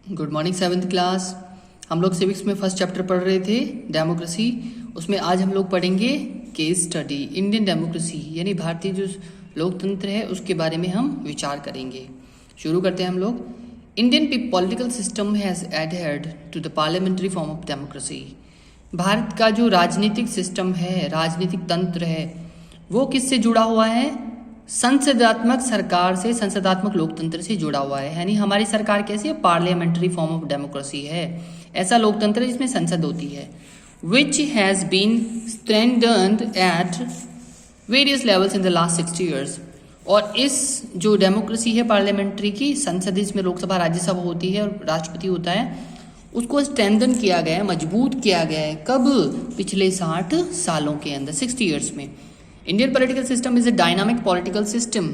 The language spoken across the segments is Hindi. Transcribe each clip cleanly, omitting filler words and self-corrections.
Good morning 7th class. हम लोग सिविक्स में फर्स्ट चैप्टर पढ़ रहे थे डेमोक्रेसी। उसमें आज हम लोग पढ़ेंगे केस स्टडी इंडियन डेमोक्रेसी यानी भारतीय जो लोकतंत्र है उसके बारे में हम विचार करेंगे। शुरू करते हैं हम लोग। Indian political system has adhered to the parliamentary form of democracy. Bharat का जो राजनीतिक सिस्टम है, राजनीतिक तंत्र है, वो किससे जुड़ा हुआ है? संसदात्मक सरकार से, संसदात्मक लोकतंत्र से जुड़ा हुआ है। यानी हमारी सरकार कैसी है? पार्लियामेंट्री फॉर्म ऑफ डेमोक्रेसी है। ऐसा लोकतंत्र जिसमें संसद होती है। Which has been strengthened at various levels in the last 60 years. और इस जो डेमोक्रेसी है पार्लियामेंट्री की, संसद इसमें लोकसभा राज्यसभा होती है और राष्ट्रपति होता है, उसको स्ट्रेंथन किया गया है, मजबूत किया गया है। कब? पिछले 60 सालों के अंदर, 60 ईयर्स में। Indian political system is a dynamic political system.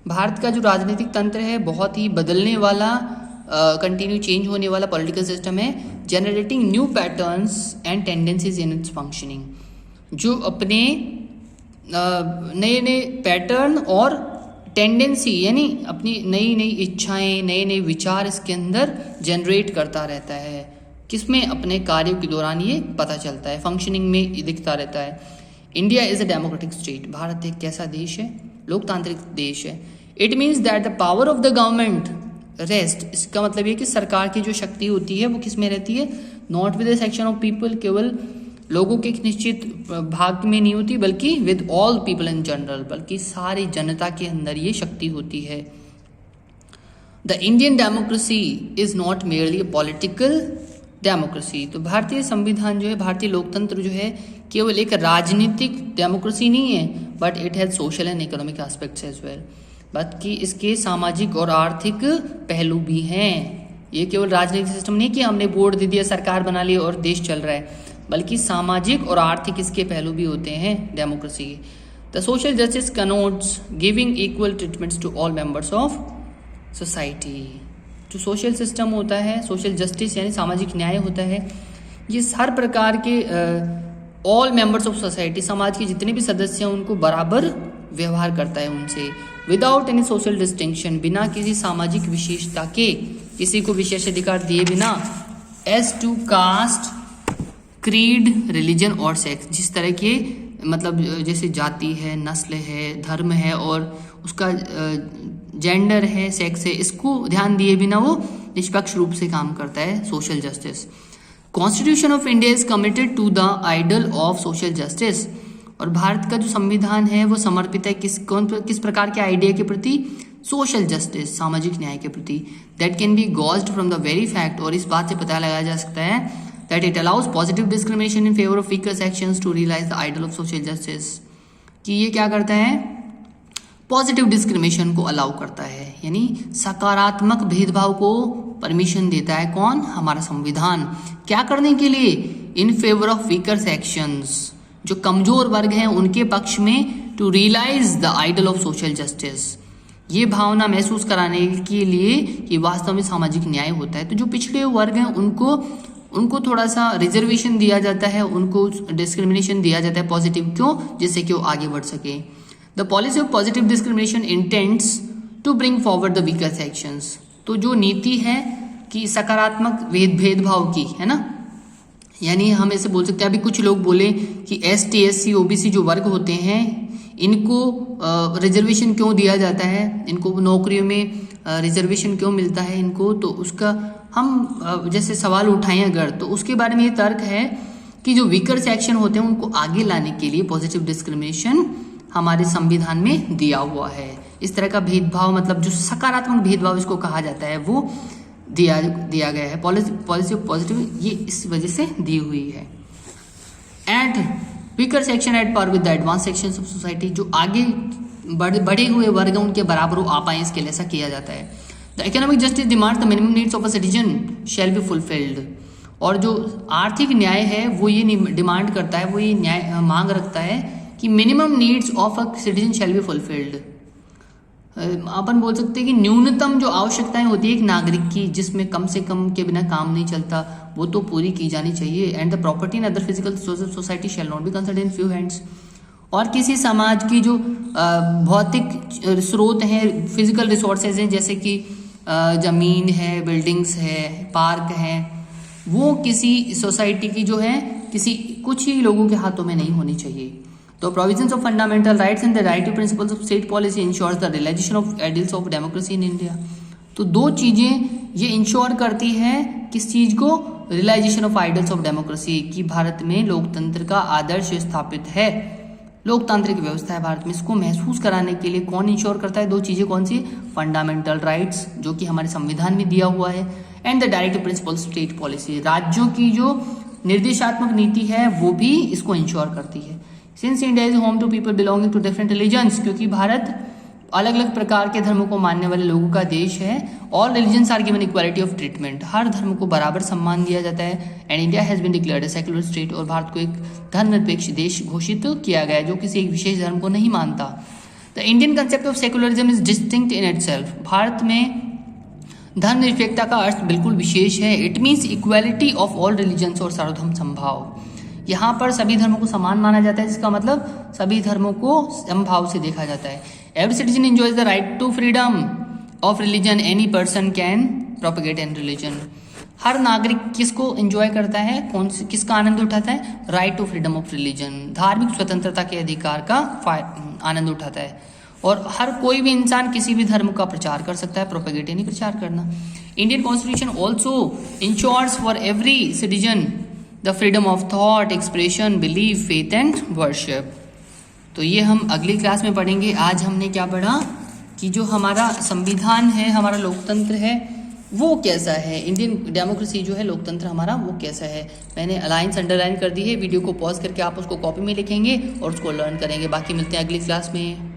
Bharat का जो राजनीतिक तंत्र है बहुत ही बदलने वाला, कंटिन्यू चेंज होने वाला पॉलिटिकल सिस्टम है। Generating new patterns and tendencies in its functioning, जो अपने नए नए पैटर्न और टेंडेंसी यानी अपनी नई नई इच्छाएं, नए नए विचार इसके अंदर जनरेट करता रहता है। किसमें? अपने कार्यों के दौरान ये पता चलता है, फंक्शनिंग में दिखता रहता है। India is a democratic state. Bharat एक कैसा देश है? लोकतांत्रिक देश है। It means that the power of the government rest, इसका मतलब ये कि सरकार की जो शक्ति होती है वो किस में रहती है? Not with the section of people, केवल लोगों के एक निश्चित भाग में नहीं होती, बल्कि with all people in general, बल्कि सारी जनता के अंदर ये शक्ति होती है। The Indian democracy is not merely a political democracy. तो भारतीय संविधान जो है, भारतीय लोकतंत्र जो है, केवल एक राजनीतिक डेमोक्रेसी नहीं है, but it has social and economic aspects as well. बल्कि इसके सामाजिक और आर्थिक पहलू भी हैं। ये केवल राजनीतिक सिस्टम नहीं कि हमने वोट दे दिया, सरकार बना ली और देश चल रहा है, बल्कि सामाजिक और आर्थिक इसके पहलू भी होते हैं डेमोक्रेसी के। The social justice connotes giving equal treatments to all members of society. जो सोशल सिस्टम होता है, सोशल जस्टिस यानी सामाजिक न्याय होता है, ये हर प्रकार के ऑल मेंबर्स ऑफ सोसाइटी, समाज के जितने भी सदस्य हैं उनको बराबर व्यवहार करता है उनसे, विदाउट एनी सोशल डिस्टिंक्शन, बिना किसी सामाजिक विशेषता के, किसी को विशेषाधिकार दिए बिना, as to caste, creed, religion और सेक्स। जिस तरह के मतलब जैसे जाति है, नस्ल है, धर्म है और उसका जेंडर है, सेक्स है, इसको ध्यान दिए बिना वो निष्पक्ष रूप से काम करता है social justice. Constitution of India is committed to the ideal of social justice. और भारत का जो संविधान है वो समर्पित है किस प्रकार के आइडिया के प्रति? सोशल जस्टिस, सामाजिक न्याय के प्रति। That can be gauged from the very fact, और इस बात से पता लगाया जा सकता है that it allows positive discrimination in favor of weaker sections to realize the ideal of social justice। कि ये क्या करता है? पॉजिटिव डिस्क्रिमिनेशन को अलाउ करता है, यानी सकारात्मक भेदभाव को परमिशन देता है। कौन? हमारा संविधान। क्या करने के लिए? In favour of weaker sections, जो कमजोर वर्ग हैं उनके पक्ष में, to realise the ideal of social justice, ये भावना महसूस कराने के लिए कि वास्तव में सामाजिक न्याय होता है। तो जो पिछड़े वर्ग हैं उनको थोड़ा सा रिजर्वेशन दिया जाता है, उनको डिस्क्रिमिनेशन दिया जाता है पॉजिटिव। क्यों? जिससे कि वो आगे बढ़ सके। The policy of positive discrimination intends to bring forward the weaker sections. तो जो नीति है कि सकारात्मक भेदभाव की है ना, यानी हम ऐसे बोल सकते हैं, अभी कुछ लोग बोले कि ST SC OBC जो वर्ग होते हैं इनको रिजर्वेशन क्यों दिया जाता है, इनको नौकरियों में रिजर्वेशन क्यों मिलता है इनको, तो उसका हम जैसे सवाल उठाएं अगर, तो उसके बारे में ये तर्क है कि जो वीकर सेक्शन होते हैं उनको आगे लाने के लिए पॉजिटिव डिस्क्रिमिनेशन हमारे संविधान में दिया हुआ है। इस तरह का भेदभाव, मतलब जो सकारात्मक भेदभाव इसको कहा जाता है, वो दिया गया है। पॉलिसी ऑफ पॉजिटिव ये इस वजह से दी हुई है। At weaker section at par with the advance sections of society, जो आगे बढ़े हुए वर्ग हैं उनके बराबर आ पाए, इसके लिए ऐसा किया जाता है। The economic justice demands the minimum needs of a citizen shall be fulfilled. और जो आर्थिक न्याय है वो ये डिमांड करता है, वो ये न्याय मांग रखता है कि minimum needs of a citizen shall be fulfilled. अपन बोल सकते हैं कि न्यूनतम जो आवश्यकताएं होती है एक नागरिक की, जिसमें कम से कम के बिना काम नहीं चलता, वो तो पूरी की जानी चाहिए। And the property and other physical society shall not be considered in few hands. और किसी समाज की जो भौतिक स्रोत हैं, फिजिकल रिसोर्सेज हैं, जैसे कि ज़मीन है, बिल्डिंग्स है, पार्क है, वो किसी सोसाइटी की जो है किसी कुछ ही लोगों के हाथों में नहीं होनी चाहिए। तो provisions of fundamental rights and the right principles of state policy ensures the realisation of ideals of democracy in India. तो दो चीजें ये इंश्योर करती है, किस चीज को? Realisation of ideals of democracy, कि भारत में लोकतंत्र का आदर्श स्थापित है, लोकतांत्रिक व्यवस्था है भारत में, इसको महसूस कराने के लिए कौन इंश्योर करता है? दो चीजें कौन सी? फंडामेंटल राइट्स जो कि हमारे संविधान में दिया हुआ है, and the directive principles of state policy, राज्यों की जो निर्देशात्मक नीति है वो भी इसको इंश्योर करती है। Since India is home to people belonging to different religions, क्योंकि भारत अलग अलग प्रकार के धर्मों को मानने वाले लोगों का देश है। All religions are given equality of treatment, हर धर्म को बराबर सम्मान दिया जाता है। And India has been declared a secular state, और भारत को एक धर्मनिरपेक्ष देश घोषित किया गया है जो किसी एक विशेष धर्म को नहीं मानता। The Indian concept of secularism is distinct in itself, Bharat में धर्मनिरपेक्षता का अर्थ बिल्कुल विशेष है। It means equality of all religions और सर्वधर्म समभाव, यहाँ पर सभी धर्मों को समान माना जाता है, जिसका मतलब सभी धर्मों को समभाव से देखा जाता है। Every citizen enjoys the right to freedom of religion, any person can propagate an religion. हर नागरिक किसको एंजॉय करता है, कौन सी किसका आनंद उठाता है? Right to freedom of religion, धार्मिक स्वतंत्रता के अधिकार का आनंद उठाता है। और हर कोई भी इंसान किसी भी धर्म का प्रचार कर सकता है, प्रोपेगेट यानी प्रचार करना। Indian constitution also ensures for every citizen the freedom of thought, expression, belief, faith and worship. तो ये हम अगली क्लास में पढ़ेंगे। आज हमने क्या पढ़ा कि जो हमारा संविधान है, हमारा लोकतंत्र है, वो कैसा है, इंडियन डेमोक्रेसी जो है लोकतंत्र हमारा वो कैसा है। मैंने अलाइंस अंडरलाइन कर दी है, वीडियो को पॉज करके आप उसको कॉपी में लिखेंगे और उसको लर्न करेंगे। बाकी मिलते हैं अगली क्लास में।